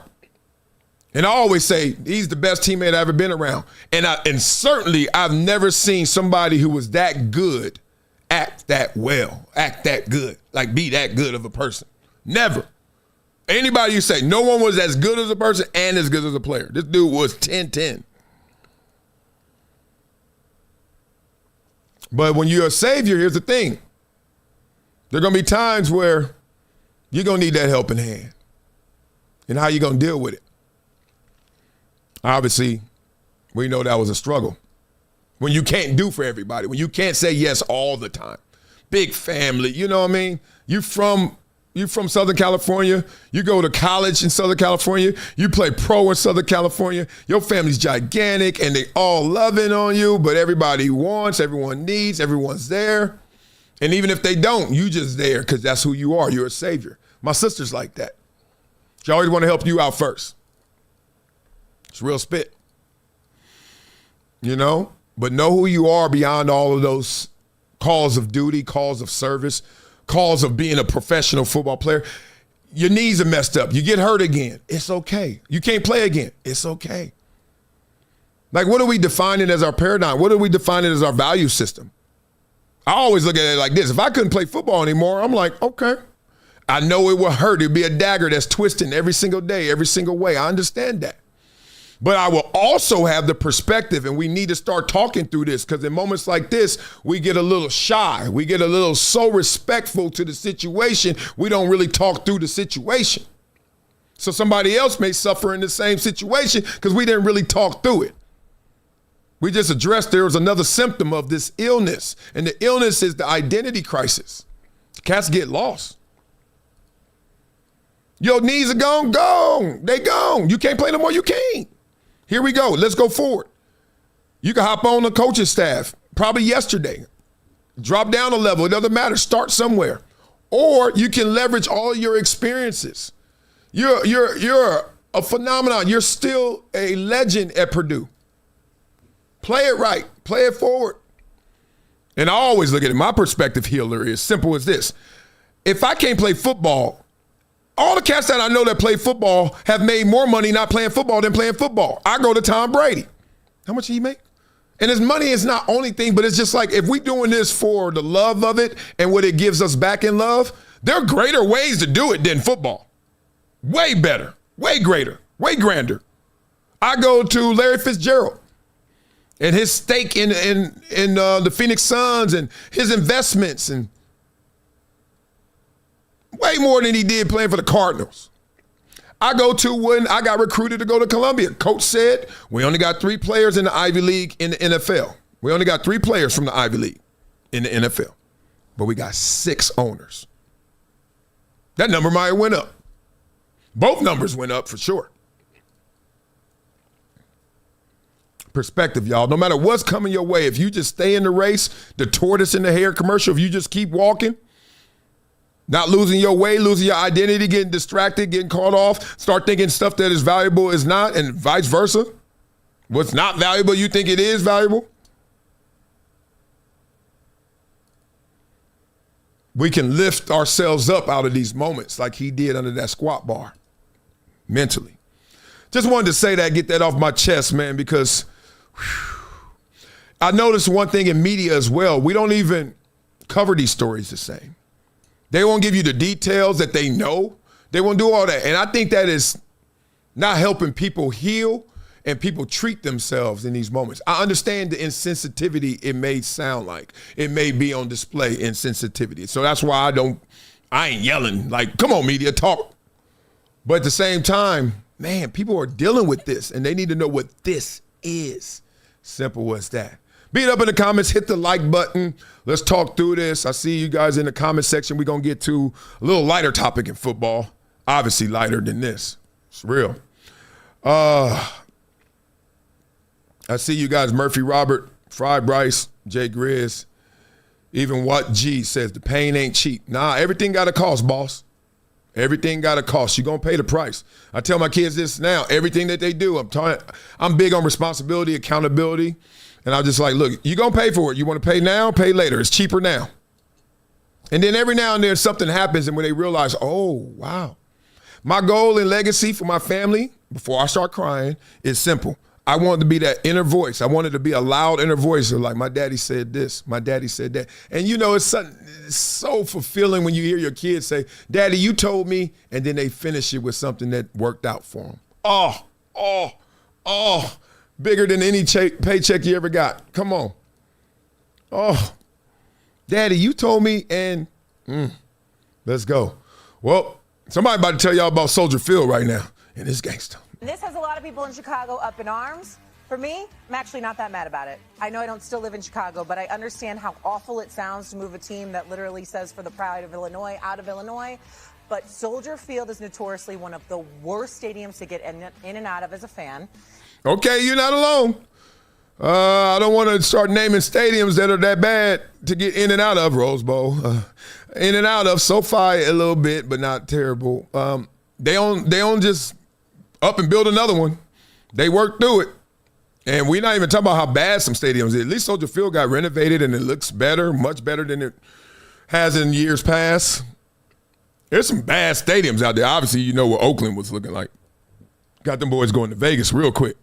And I always say, he's the best teammate I've ever been around. And certainly, I've never seen somebody who was that good act that well, act that good, like be that good of a person. Never. Anybody you say, no one was as good as a person and as good as a player. This dude was 10-10. But when you're a savior, here's the thing. There are going to be times where you're going to need that helping hand. And how you going to deal with it? Obviously, we know that was a struggle. When you can't do for everybody, when you can't say yes all the time. Big family, you know what I mean? You from Southern California, you go to college in Southern California, you play pro in Southern California, your family's gigantic and they all loving on you, but everybody wants, everyone needs, everyone's there. And even if they don't, you just there because that's who you are. You're a savior. My sister's like that. She always want to help you out first. It's real spit. You know? But know who you are beyond all of those calls of duty, calls of service, calls of being a professional football player. Your knees are messed up. You get hurt again. It's okay. You can't play again. It's okay. Like, what are we defining as our paradigm? What are we defining as our value system? I always look at it like this. If I couldn't play football anymore, I'm like, okay. I know it will hurt. It'll be a dagger that's twisting every single day, every single way. I understand that. But I will also have the perspective, and we need to start talking through this because in moments like this, we get a little shy. We get a little so respectful to the situation, we don't really talk through the situation. So somebody else may suffer in the same situation because we didn't really talk through it. We just addressed there was another symptom of this illness, and the illness is the identity crisis. Cats get lost. Your knees are gone. They gone. You can't play no more, you can't. Here we go. Let's go forward. You can hop on the coaching staff, probably yesterday. Drop down a level. It doesn't matter. Start somewhere. Or you can leverage all your experiences. You're a phenomenon. You're still a legend at Purdue. Play it right. Play it forward. And I always look at it. My perspective, Hillary, is simple as this. If I can't play football, all the cats that I know that play football have made more money not playing football than playing football. I go to Tom Brady. How much did he make? And his money is not only thing, but it's just like if we're doing this for the love of it and what it gives us back in love, there are greater ways to do it than football. Way better, way greater, way grander. I go to Larry Fitzgerald and his stake in the Phoenix Suns and his investments and way more than he did playing for the Cardinals. I go to when I got recruited to go to Columbia. Coach said, we only got 3 players in the Ivy League in the NFL. We only got 3 players from the Ivy League in the NFL. But we got 6 owners. That number might have went up. Both numbers went up for sure. Perspective, y'all. No matter what's coming your way, if you just stay in the race, the tortoise in the hare commercial, if you just keep walking, not losing your way, losing your identity, getting distracted, getting caught off, start thinking stuff that is valuable is not, and vice versa. What's not valuable, you think it is valuable. We can lift ourselves up out of these moments like he did under that squat bar, mentally. Just wanted to say that, get that off my chest, man, because I noticed one thing in media as well. We don't even cover these stories the same. They won't give you the details that they know. They won't do all that. And I think that is not helping people heal and people treat themselves in these moments. I understand the insensitivity it may sound like. It may be on display, insensitivity. So that's why I ain't yelling like, come on, media, talk. But at the same time, man, people are dealing with this and they need to know what this is. Simple as that. Beat up in the comments, hit the like button. Let's talk through this. I see you guys in the comment section. We're going to get to a little lighter topic in football. Obviously lighter than this. It's real. I see you guys, Murphy Robert, Fry Bryce, Jay Grizz. Even What G says the pain ain't cheap. Nah, everything got a cost, boss. Everything got a cost. You're going to pay the price. I tell my kids this now. Everything that they do, I'm big on responsibility, accountability. And I'm just like, look, you're going to pay for it. You want to pay now, pay later. It's cheaper now. And then every now and then something happens and when they realize, oh, wow. My goal and legacy for my family, before I start crying, is simple. I wanted to be that inner voice. I wanted to be a loud inner voice of like, my daddy said this, my daddy said that. And you know, it's so fulfilling when you hear your kids say, Daddy, you told me, and then they finish it with something that worked out for them. Oh. Bigger than any paycheck you ever got. Come on. Oh, Daddy, you told me, and Let's go. Well, somebody about to tell y'all about Soldier Field right now, and it's gangster. This has a lot of people in Chicago up in arms. For me, I'm actually not that mad about it. I know I don't still live in Chicago, but I understand how awful it sounds to move a team that literally says for the pride of Illinois out of Illinois. But Soldier Field is notoriously one of the worst stadiums to get in and out of as a fan. Okay, you're not alone. I don't want to start naming stadiums that are that bad to get in and out of. Rose Bowl, in and out of. SoFi a little bit, but not terrible. They don't just up and build another one. They work through it. And we're not even talking about how bad some stadiums is. At least Soldier Field got renovated and it looks better, much better than it has in years past. There's some bad stadiums out there. Obviously, you know what Oakland was looking like. Got them boys going to Vegas real quick.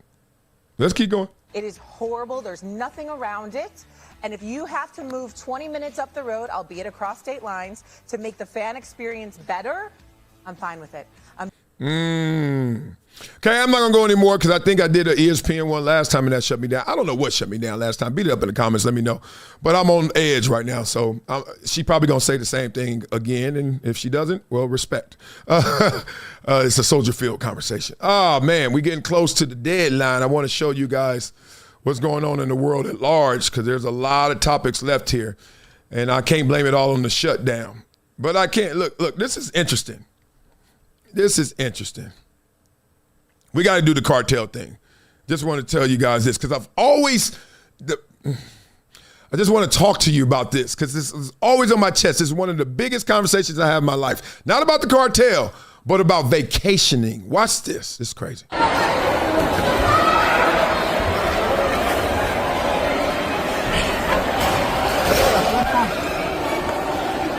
Let's keep going. It is horrible. There's nothing around it. And if you have to move 20 minutes up the road, albeit across state lines, to make the fan experience better, I'm fine with it. Okay, I'm not going to go anymore because I think I did an ESPN one last time and that shut me down. I don't know what shut me down last time. Beat it up in the comments. Let me know. But I'm on edge right now, so she probably going to say the same thing again. And if she doesn't, well, respect. It's a Soldier Field conversation. Oh, man, we're getting close to the deadline. I want to show you guys what's going on in the world at large because there's a lot of topics left here. And I can't blame it all on the shutdown. But I can't. Look, this is interesting. This is interesting. We got to do the cartel thing. Just want to tell you guys this because I just want to talk to you about this because this is always on my chest. It's one of the biggest conversations I have in my life. Not about the cartel, but about vacationing. Watch this. It's crazy.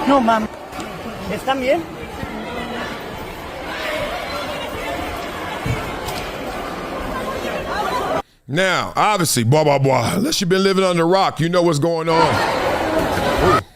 No, ma'am. ¿Están bien? Now, obviously, blah, blah, blah. Unless you've been living under a rock, you know what's going on.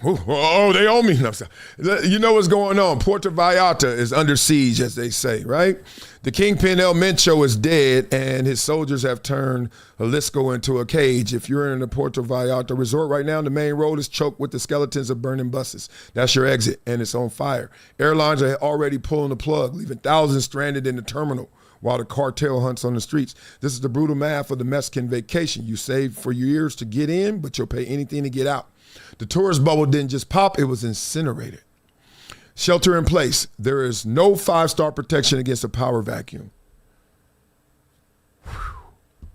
Oh, they owe me. No, you know what's going on. Puerto Vallarta is under siege, as they say, right? The kingpin El Mencho is dead, and his soldiers have turned Jalisco into a cage. If you're in the Puerto Vallarta resort right now, the main road is choked with the skeletons of burning buses. That's your exit, and it's on fire. Airlines are already pulling the plug, leaving thousands stranded in the terminal while the cartel hunts on the streets. This is the brutal math of the Mexican vacation. You save for years to get in, but you'll pay anything to get out. The tourist bubble didn't just pop, it was incinerated. Shelter in place. There is no 5-star protection against a power vacuum.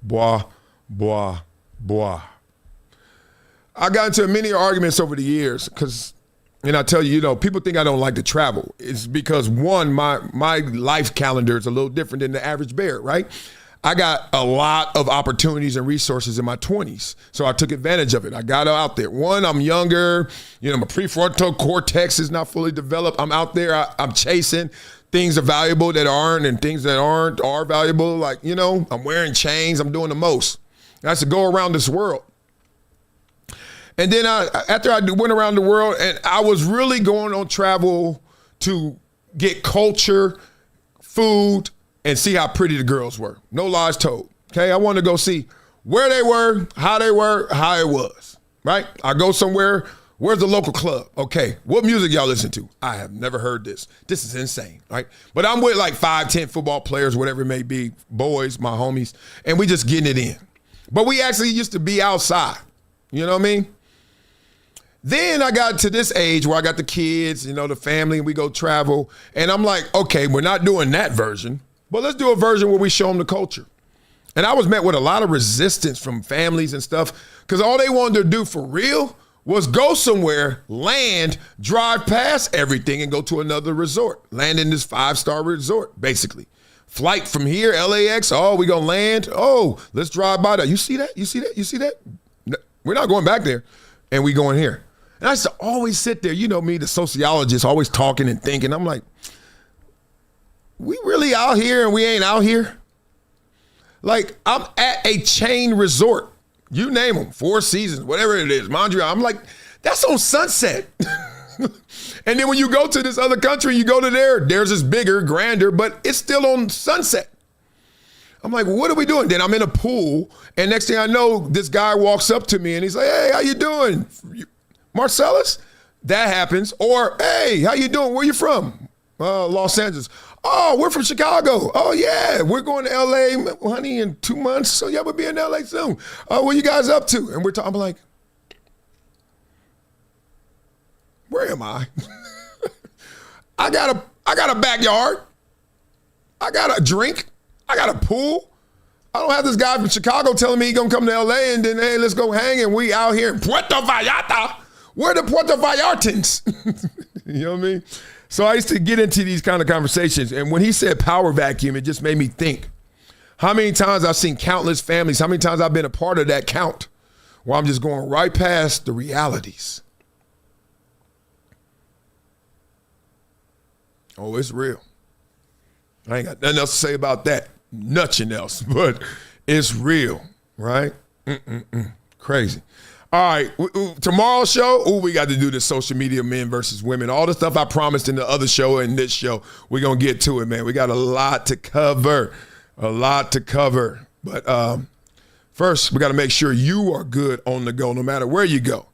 Bois, bois, bois. I got into many arguments over the years because, and I tell you, people think I don't like to travel. It's because, one, my life calendar is a little different than the average bear, right? I got a lot of opportunities and resources in my 20s, so I took advantage of it. I got out there. One, I'm younger. My prefrontal cortex is not fully developed. I'm out there. I'm chasing. Things are valuable that aren't, and things that aren't are valuable. Like, I'm wearing chains. I'm doing the most. And I said, go around this world. And then after I went around the world, and I was really going on travel to get culture, food, and see how pretty the girls were. No lies told. Okay, I wanted to go see where they were, how it was, right? I go somewhere, where's the local club? Okay, what music y'all listen to? I have never heard this. This is insane, right? But I'm with like 5, 10 football players, whatever it may be, boys, my homies, and we just getting it in. But we actually used to be outside, you know what I mean? Then I got to this age where I got the kids, the family, and we go travel. And I'm like, okay, we're not doing that version, but let's do a version where we show them the culture. And I was met with a lot of resistance from families and stuff because all they wanted to do for real was go somewhere, land, drive past everything, and go to another resort. Land in this 5-star resort, basically. Flight from here, LAX, we going to land. Oh, let's drive by that. You see that? You see that? You see that? No, we're not going back there, and we going here. And I used to always sit there, me, the sociologist, always talking and thinking. I'm like, we really out here and we ain't out here? Like, I'm at a chain resort. You name them, 4 Seasons, whatever it is, Montreal. I'm like, that's on Sunset. And then when you go to this other country, you go to theirs is bigger, grander, but it's still on Sunset. I'm like, what are we doing? Then I'm in a pool, and next thing I know, this guy walks up to me and he's like, hey, how you doing? Marcellus? That happens. Or, hey, how you doing? Where you from? Los Angeles. Oh, we're from Chicago. Oh, yeah, we're going to L.A., honey, in 2 months. So, yeah, we'll be in L.A. soon. What you guys up to? And we're talking, I'm like, where am I? I got a backyard. I got a drink. I got a pool. I don't have this guy from Chicago telling me he's going to come to L.A. and then, hey, let's go hang, and we out here in Puerto Vallarta. We're the Puerto Vallartans. You know what I mean? So I used to get into these kind of conversations, and when he said power vacuum, it just made me think. How many times I've seen countless families, how many times I've been a part of that count, where I'm just going right past the realities. Oh, it's real. I ain't got nothing else to say about that. Nothing else, but it's real, right? Crazy. All right, tomorrow's show, we got to do the social media men versus women. All the stuff I promised in the other show and this show, we're going to get to it, man. We got a lot to cover, But first, we got to make sure you are good on the go no matter where you go.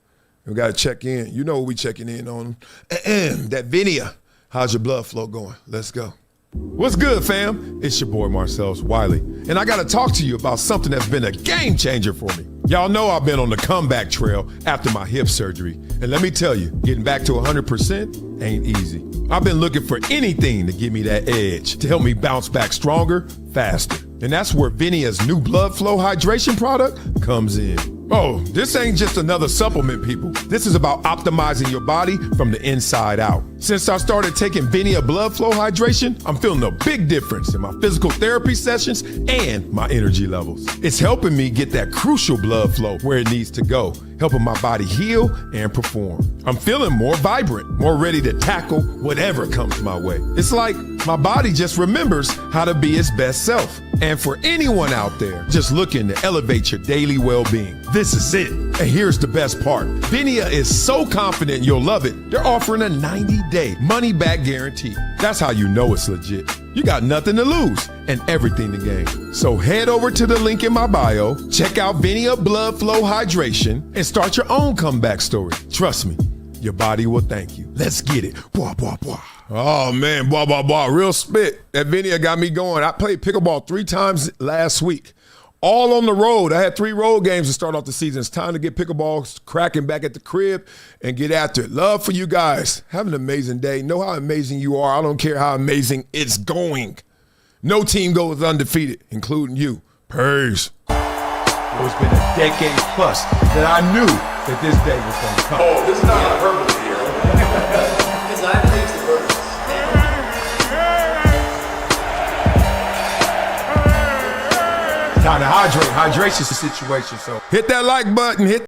We got to check in. You know what we checking in on. That Vineia. How's your blood flow going? Let's go. What's good, fam? It's your boy, Marcellus Wiley. And I got to talk to you about something that's been a game changer for me. Y'all know I've been on the comeback trail after my hip surgery. And let me tell you, getting back to 100% ain't easy. I've been looking for anything to give me that edge, to help me bounce back stronger, faster. And that's where Vineia's new blood flow hydration product comes in. Oh, this ain't just another supplement, people. This is about optimizing your body from the inside out. Since I started taking Vineia blood flow hydration, I'm feeling a big difference in my physical therapy sessions and my energy levels. It's helping me get that crucial blood flow where it needs to go, helping my body heal and perform. I'm feeling more vibrant, more ready to tackle whatever comes my way. It's like my body just remembers how to be its best self. And for anyone out there just looking to elevate your daily well-being, this is it. And here's the best part. Vineia is so confident you'll love it, they're offering a 90-day money-back guarantee. That's how you know it's legit. You got nothing to lose and everything to gain. So head over to the link in my bio, check out Vineia Blood Flow Hydration, and start your own comeback story. Trust me, your body will thank you. Let's get it. Blah, blah, blah. Oh, man, blah, blah, blah. Real spit. That Vineia got me going. I played pickleball 3 times last week. All on the road. I had 3 road games to start off the season. It's time to get pickleball cracking back at the crib and get after it. Love for you guys. Have an amazing day. Know how amazing you are. I don't care how amazing it's going. No team goes undefeated, including you. Peace. It's been a decade plus that I knew that this day was going to come. Oh, this is not hyperbole here. Because I believe the verse. Time to hydrate. Hydration's the situation. So hit that like button. Hit